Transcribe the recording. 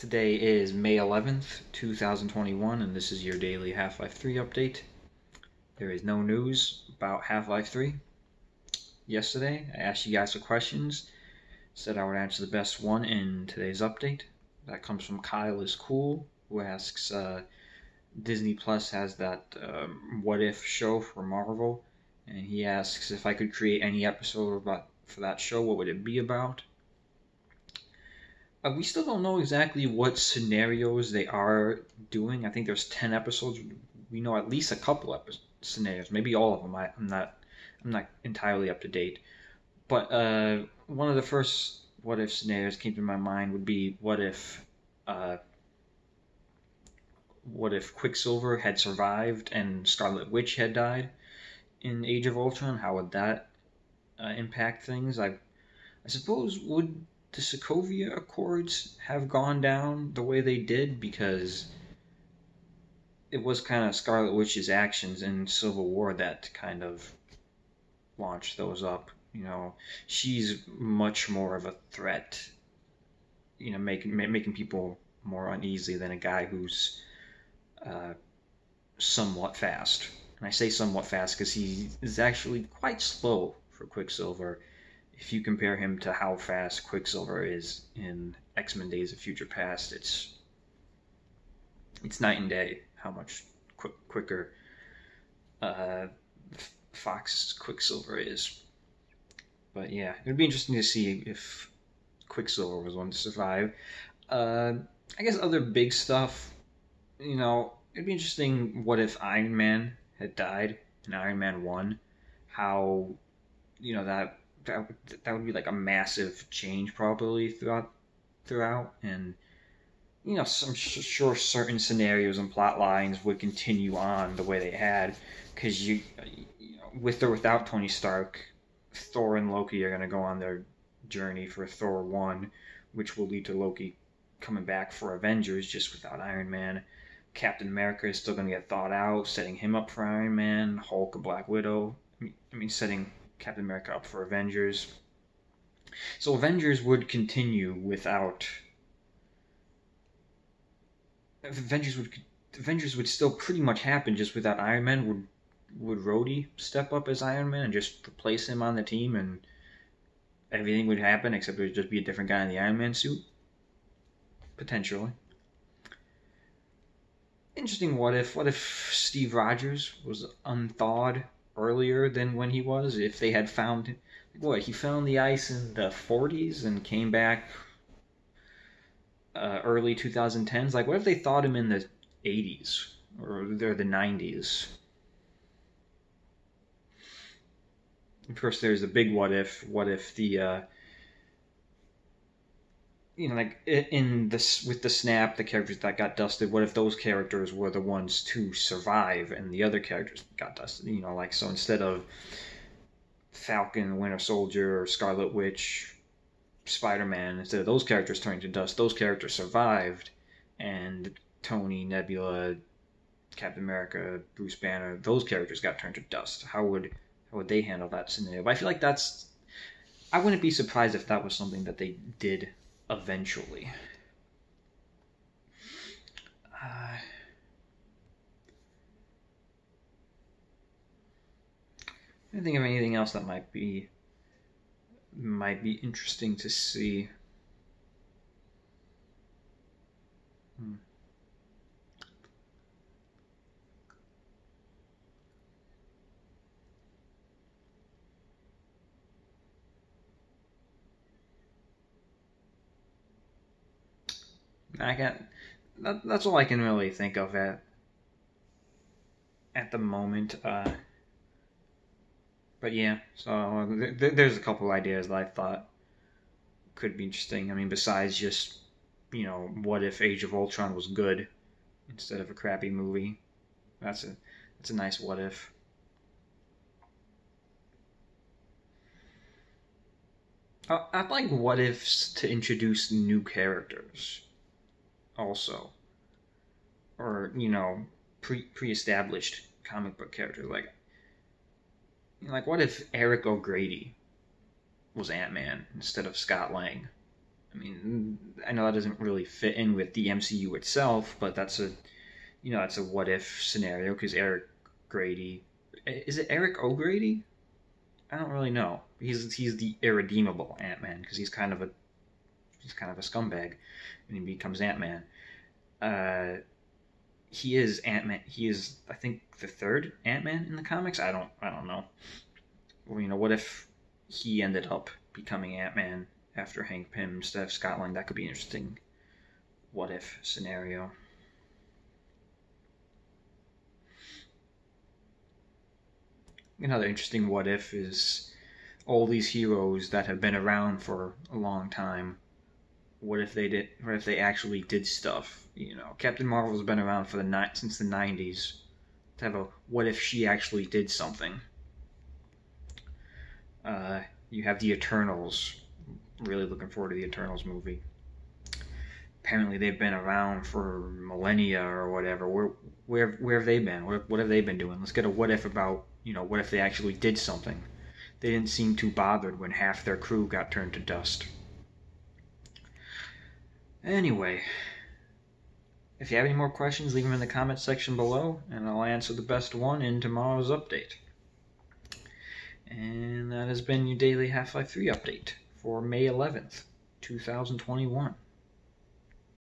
Today is May 11th, 2021, and this is your daily Half-Life 3 update. There is no news about Half-Life 3. Yesterday, I asked you guys for questions, said I would answer the best one in today's update. That comes from Kyle is Cool, who asks, Disney Plus has that What If show for Marvel, and he asks if I could create any episode for that show, what would it be about? We still don't know exactly what scenarios they are doing. I think there's 10 episodes. We know at least a couple scenarios, maybe all of them. I'm not entirely up to date. But one of the first what if scenarios came to my mind would be what if Quicksilver had survived and Scarlet Witch had died in Age of Ultron? How would that impact things? I suppose would the Sokovia Accords have gone down the way they did, because it was kind of Scarlet Witch's actions in Civil War that kind of launched those up. She's much more of a threat, making people more uneasy than a guy who's somewhat fast. And I say somewhat fast because he is actually quite slow for Quicksilver if you compare him to how fast Quicksilver is in X-Men Days of Future Past. It's night and day how much quicker Fox's Quicksilver is. But yeah, it would be interesting to see if Quicksilver was one to survive. I guess other big stuff, it'd be interesting what if Iron Man had died in Iron Man 1. How, that would be like a massive change probably throughout, and I'm sure certain scenarios and plot lines would continue on the way they had, because with or without Tony Stark, Thor and Loki are going to go on their journey for Thor 1, which will lead to Loki coming back for Avengers just without Iron Man. Captain America is still going to get thought out, setting him up for Iron Man. Hulk and Black Widow, setting Captain America up for Avengers. So Avengers would continue without... Avengers would still pretty much happen just without Iron Man. Would Rhodey step up as Iron Man and just replace him on the team, and everything would happen except it would just be a different guy in the Iron Man suit? Potentially. Interesting what if Steve Rogers was unthawed earlier than when he was? If they had found... he found the ice in the 40s and came back early 2010s? What if they thawed him in the 80s or the 90s? Of course, there's a big what if. What if the with the snap, the characters that got dusted, what if those characters were the ones to survive and the other characters got dusted? So instead of Falcon, Winter Soldier, or Scarlet Witch, Spider-Man, instead of those characters turning to dust, those characters survived, and Tony, Nebula, Captain America, Bruce Banner, those characters got turned to dust. How would they handle that scenario? But I feel like I wouldn't be surprised if that was something that they did eventually. I don't think of anything else that might be interesting to see. That's all I can really think of at the moment. But yeah, so there's a couple ideas that I thought could be interesting. Besides just, what if Age of Ultron was good instead of a crappy movie? That's a nice what if. I'd like what ifs to introduce new characters also, or pre-established comic book characters. What if Eric O'Grady was Ant-Man instead of Scott Lang? I mean, I know that doesn't really fit in with the MCU itself, but that's a that's a what if scenario because Eric Grady, is it Eric O'Grady? I don't really know. He's the irredeemable Ant-Man because he's kind of a scumbag when he becomes Ant-Man. Uh, he is Ant-Man. He is, I think, the third Ant-Man in the comics. I don't know. Well, what if he ended up becoming Ant-Man after Hank Pym instead of Scott Lang? That could be an interesting what if scenario. Another interesting what if is all these heroes that have been around for a long time. What if they did? What if they actually did stuff? Captain Marvel's been around for since the '90s. To have a what if she actually did something? You have the Eternals. Really looking forward to the Eternals movie. Apparently, they've been around for millennia or whatever. Where have they been? What have they been doing? Let's get a what if about what if they actually did something? They didn't seem too bothered when half their crew got turned to dust. Anyway, if you have any more questions, leave them in the comments section below, and I'll answer the best one in tomorrow's update. And that has been your daily Half-Life 3 update for May 11th, 2021.